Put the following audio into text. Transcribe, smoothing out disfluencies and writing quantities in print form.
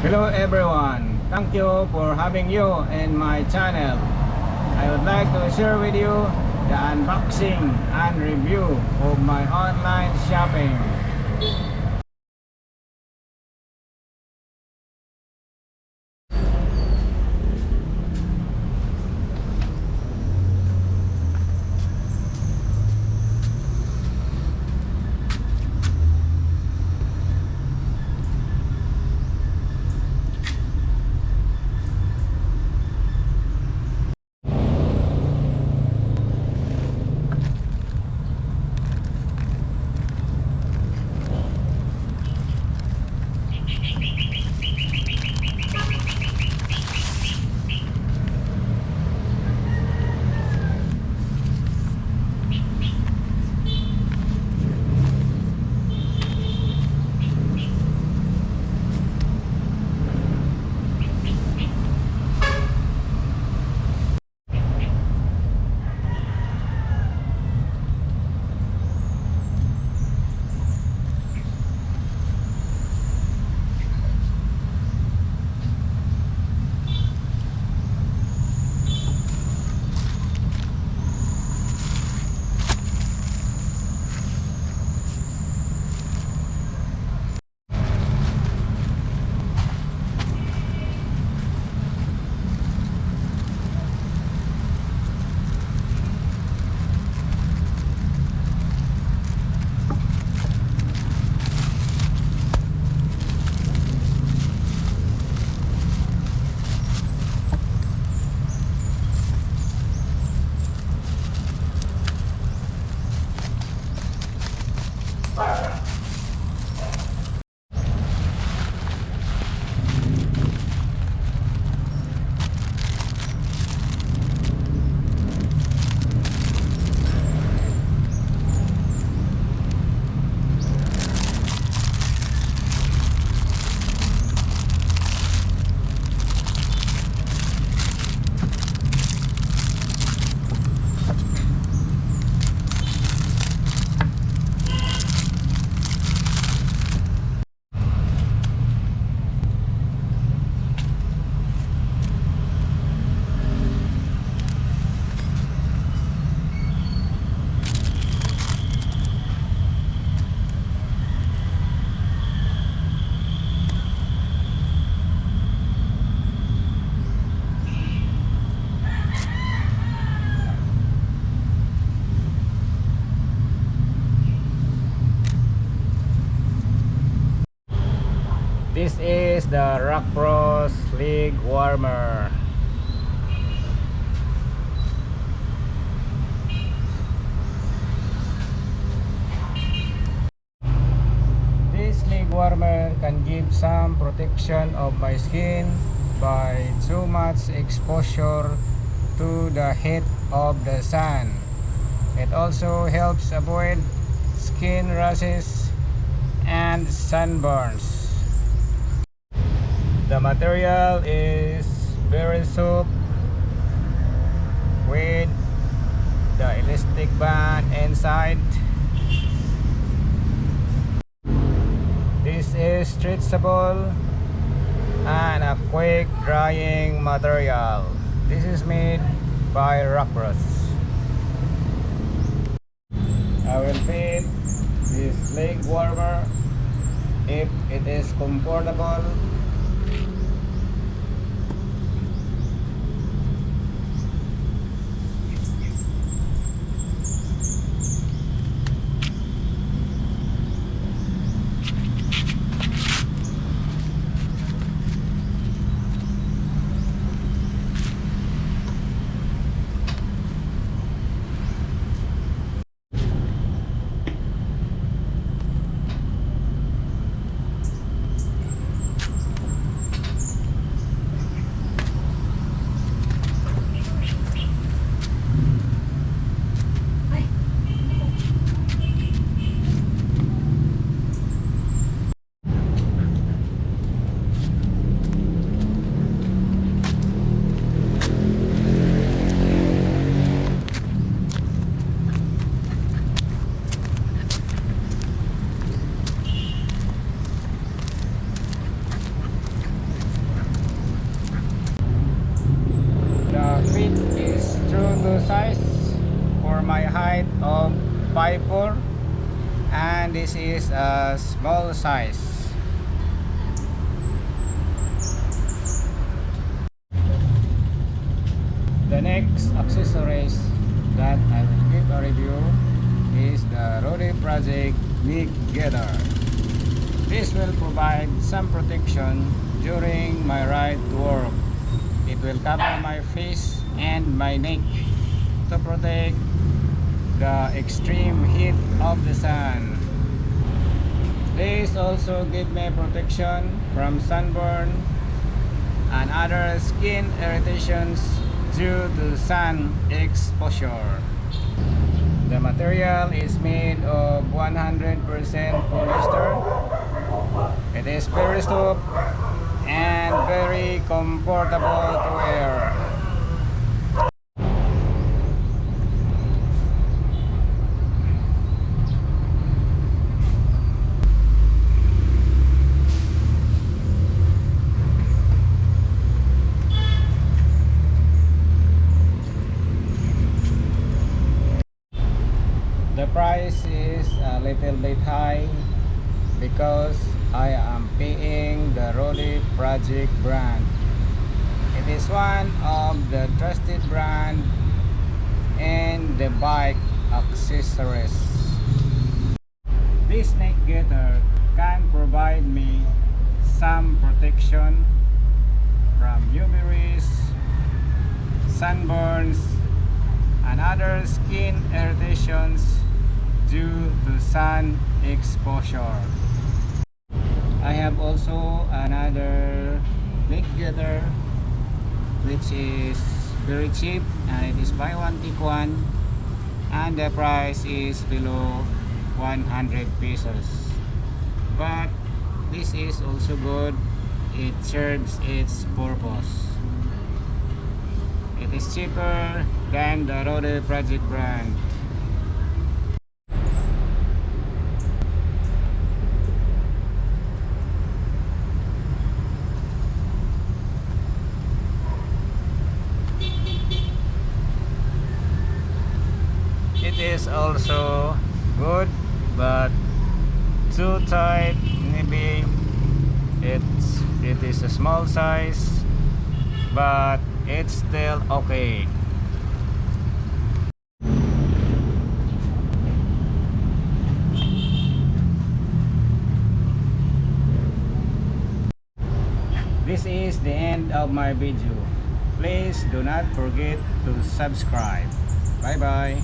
Hello everyone, thank you for having you in my channel. I would like to share with you the unboxing and review of my online shopping. This is the Rock Bros League Warmer. This league warmer can give some protection of my skin by too much exposure to the heat of the sun. It also helps avoid skin rashes and sunburns. The material is very soft with the elastic band inside. This is stretchable and a quick drying material. This is made by Rock Bros. I will fit this leg warmer if it is comfortable. my height of 5'4", and this is a small size. The next accessories that I will give a review is the Rudy Project Neck Gaiter. This will provide some protection during my ride to work. It will cover my face and my neck to protect the extreme heat of the sun. This also gives me protection from sunburn and other skin irritations due to sun exposure. The material is made of 100% polyester. It is very soft and very comfortable to wear. The price is a little bit high because I am paying the Rudy Project brand. It is one of the trusted brand in the bike accessories. This neck gaiter can provide me some protection from UV rays, sunburns, and other skin irritations due to sun exposure. I have also another neck gaiter which is very cheap, and it is buy one take one, and the price is below 100 pesos. But this is also good. It serves its purpose. It is cheaper than the Rudy Project brand. It is also good, but too tight. Maybe it is a small size, but it's still okay. This is the end of my video. Please do not forget to subscribe. Bye bye.